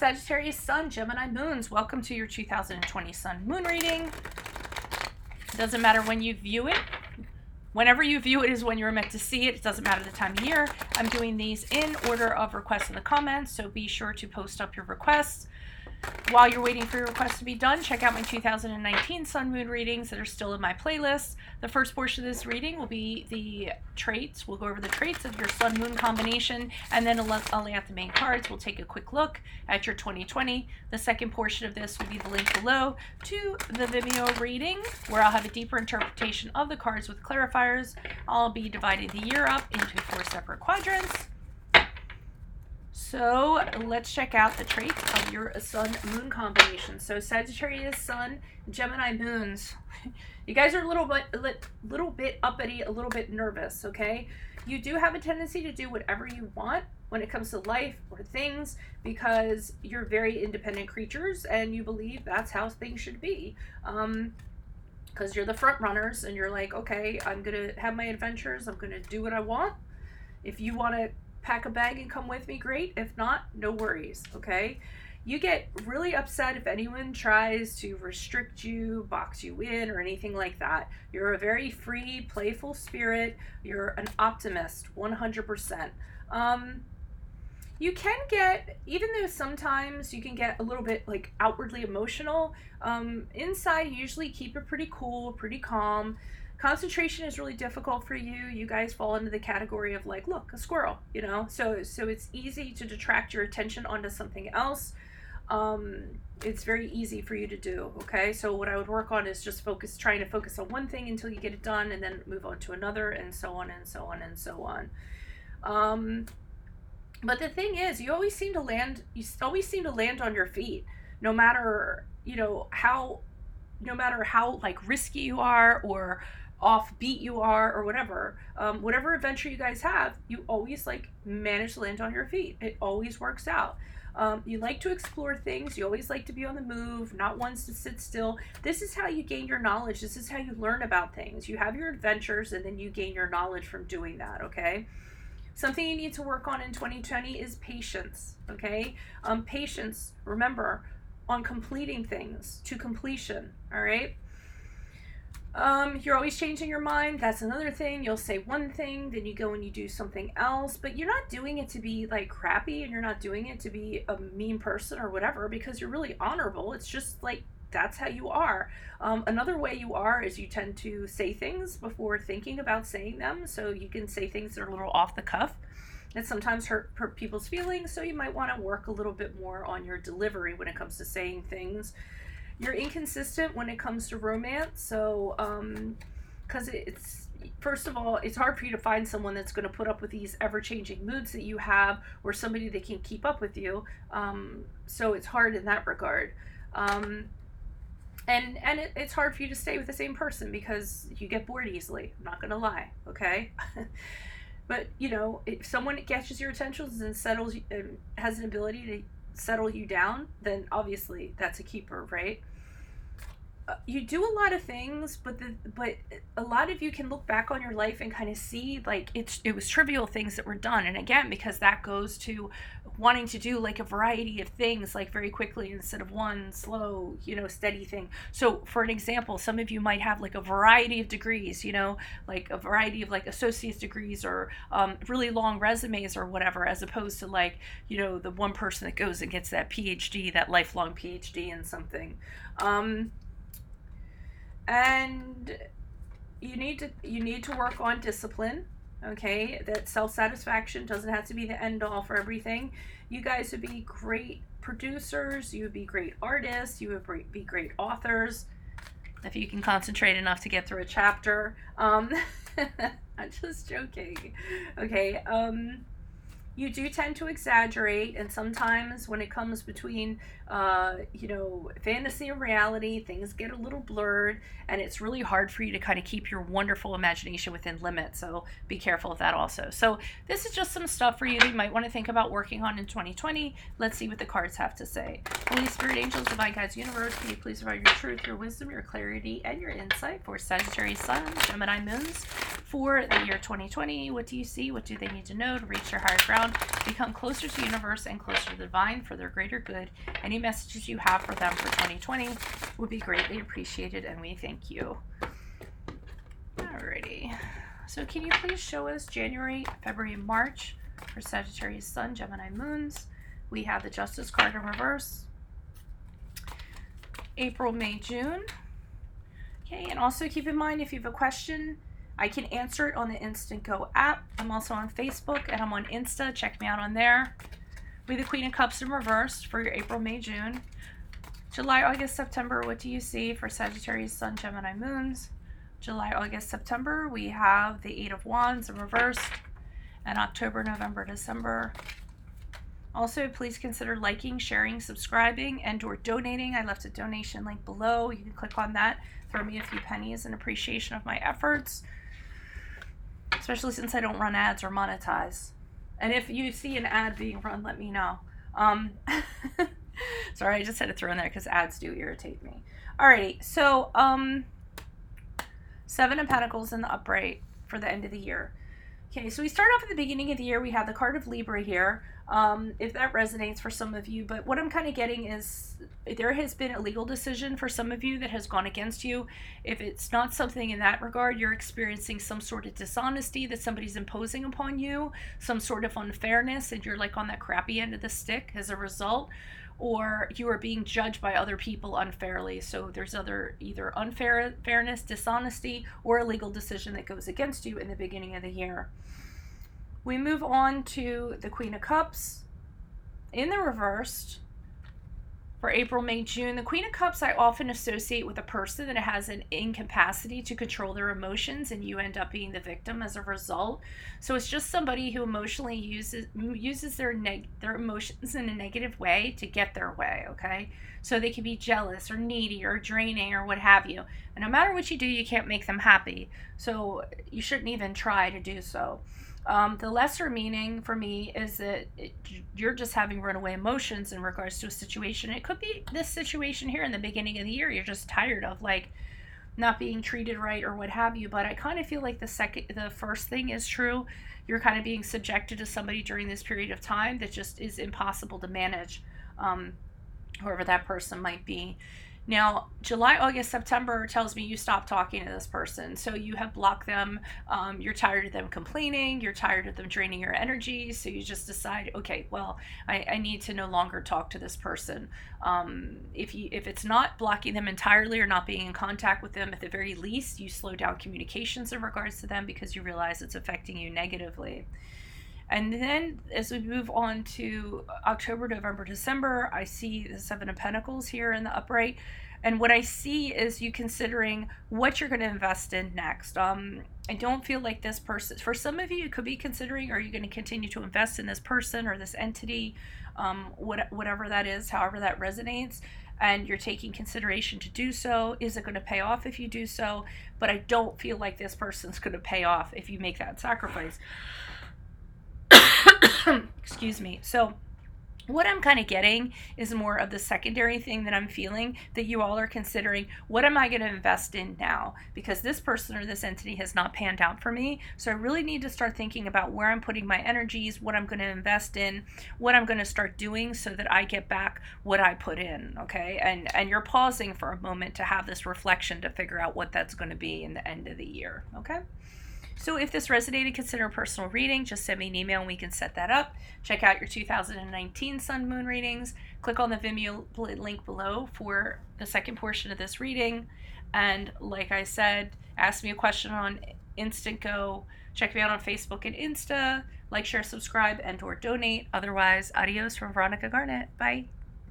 Sagittarius Sun, Gemini Moons, welcome to your 2020 Sun Moon reading. It doesn't matter when you view it. Whenever you view it is when you're meant to see it. It doesn't matter the time of year. I'm doing these in order of requests in the comments, so be sure to post up your requests. While you're waiting for your requests to be done, check out my 2019 Sun Moon readings that are still in my playlist. The first portion of this reading will be the traits. We'll go over the traits of your Sun Moon combination, and then I'll lay out the main cards. We'll take a quick look at your 2020. The second portion of this will be the link below to the Vimeo reading, where I'll have a deeper interpretation of the cards with clarifiers. I'll be dividing the year up into 4 separate quadrants. So let's check out the traits of your Sun-Moon combination. So Sagittarius Sun, Gemini Moons. You guys are a little bit uppity, a little bit nervous, okay? You do have a tendency to do whatever you want when it comes to life or things because you're very independent creatures and you believe that's how things should be. Because you're the front runners and you're like, okay, I'm going to have my adventures. I'm going to do what I want. If you want to pack a bag and come with me, great. If not, no worries, okay? You get really upset if anyone tries to restrict you, box you in, or anything like that. You're a very free, playful spirit. You're an optimist, 100%. You can get, even though sometimes you can get a little bit like outwardly emotional, inside you usually keep it pretty cool, pretty calm. Concentration is really difficult for you. You guys fall into the category of like, look, a squirrel, you know? So it's easy to detract your attention onto something else. It's very easy for you to do, okay? So what I would work on is just trying to focus on one thing until you get it done and then move on to another and so on and so on and so on. But the thing is, you always seem to land on your feet, no matter, how like risky you are or offbeat you are or whatever, whatever adventure you guys have, you always like manage to land on your feet. It always works out. You like to explore things. You always like to be on the move, not ones to sit still. This is how you gain your knowledge. This is how you learn about things. You have your adventures and then you gain your knowledge from doing that, okay? Something you need to work on in 2020 is patience, okay? Patience, remember, on completing things to completion, all right? You're always changing your mind. That's another thing. You'll say one thing, then you go and you do something else, but you're not doing it to be like crappy and you're not doing it to be a mean person or whatever because you're really honorable. It's just like that's how you are. Another way you are is you tend to say things before thinking about saying them, so you can say things that are a little off the cuff that sometimes hurt people's feelings, so you might want to work a little bit more on your delivery when it comes to saying things. You're inconsistent when it comes to romance, so because first of all, it's hard for you to find someone that's going to put up with these ever-changing moods that you have or somebody that can keep up with you, so it's hard in that regard. And it's hard for you to stay with the same person because you get bored easily. I'm not going to lie, okay? But, if someone catches your attention and has an ability to settle you down, then obviously that's a keeper, right? You do a lot of things, but a lot of you can look back on your life and kind of see like it was trivial things that were done. And again, because that goes to wanting to do like a variety of things like very quickly instead of one slow, steady thing. So for an example, some of you might have like a variety of degrees, like a variety of like associate's degrees or really long resumes or whatever, as opposed to like, the one person that goes and gets that PhD, that lifelong PhD in something. And you need to work on discipline, okay? That self-satisfaction doesn't have to be the end all for everything. You guys would be great producers, you would be great artists, you would be great authors if you can concentrate enough to get through a chapter. I'm just joking, okay? You do tend to exaggerate, and sometimes when it comes between, fantasy and reality, things get a little blurred, and it's really hard for you to kind of keep your wonderful imagination within limits, so be careful of that also. So this is just some stuff for you that you might want to think about working on in 2020. Let's see what the cards have to say. Holy Spirit, angels, divine guides, universe, can you please provide your truth, your wisdom, your clarity, and your insight for Sagittarius Sun, Gemini Moons, For the year 2020, what do you see? What do they need to know to reach their higher ground, become closer to the universe and closer to the divine for their greater good? Any messages you have for them for 2020 would be greatly appreciated, and we thank you. Alrighty. So can you please show us January, February, March for Sagittarius Sun, Gemini Moons? We have the Justice card in reverse. April, May, June. Okay, and also keep in mind, if you have a question, I can answer it on the Instant Go app. I'm also on Facebook and I'm on Insta. Check me out on there. We have the Queen of Cups in reverse for your April, May, June. July, August, September, what do you see for Sagittarius Sun, Gemini Moons? July, August, September, we have the Eight of Wands in reverse. And October, November, December. Also, please consider liking, sharing, subscribing, and or donating. I left a donation link below. You can click on that. Throw me a few pennies in appreciation of my efforts. Especially since I don't run ads or monetize. And if you see an ad being run, let me know. Sorry, I just had to throw in there because ads do irritate me. Alrighty, so Seven of Pentacles in the upright for the end of the year. Okay, so we start off at the beginning of the year. We have the card of Libra here, if that resonates for some of you. But what I'm kind of getting is there has been a legal decision for some of you that has gone against you. If it's not something in that regard, you're experiencing some sort of dishonesty that somebody's imposing upon you, some sort of unfairness, and you're like on that crappy end of the stick as a result. Or you are being judged by other people unfairly. So there's either unfairness, dishonesty, or a legal decision that goes against you in the beginning of the year. We move on to the Queen of Cups in the reversed for April, May, June. The Queen of Cups I often associate with a person that has an incapacity to control their emotions, and you end up being the victim as a result. So it's just somebody who emotionally uses their emotions in a negative way to get their way, okay? So they can be jealous or needy or draining or what have you. And no matter what you do, you can't make them happy. So you shouldn't even try to do so. The lesser meaning for me is that you're just having runaway emotions in regards to a situation. It could be this situation here in the beginning of the year. You're just tired of like not being treated right or what have you. But I kind of feel like the first thing is true. You're kind of being subjected to somebody during this period of time that just is impossible to manage, whoever that person might be. Now, July, August, September tells me you stop talking to this person. So you have blocked them. You're tired of them complaining. You're tired of them draining your energy. So you just decide, okay, well, I need to no longer talk to this person. If it's not blocking them entirely or not being in contact with them, at the very least, you slow down communications in regards to them because you realize it's affecting you negatively. And then as we move on to October, November, December, I see the Seven of Pentacles here in the upright. And what I see is you considering what you're going to invest in next. I don't feel like this person, for some of you, you could be considering, are you going to continue to invest in this person or this entity, whatever that is, however that resonates. And you're taking consideration to do so. Is it going to pay off if you do so? But I don't feel like this person's going to pay off if you make that sacrifice. Excuse me. So what I'm kind of getting is more of the secondary thing that I'm feeling that you all are considering. What am I going to invest in now? Because this person or this entity has not panned out for me. So I really need to start thinking about where I'm putting my energies, what I'm going to invest in, what I'm going to start doing so that I get back what I put in. Okay. And you're pausing for a moment to have this reflection to figure out what that's going to be in the end of the year. Okay. So if this resonated, consider a personal reading. Just send me an email and we can set that up. Check out your 2019 Sun Moon readings. Click on the Vimeo link below for the second portion of this reading. And like I said, ask me a question on Instant Go. Check me out on Facebook and Insta. Like, share, subscribe, and or donate. Otherwise, adios from Veronica Garnett. Bye.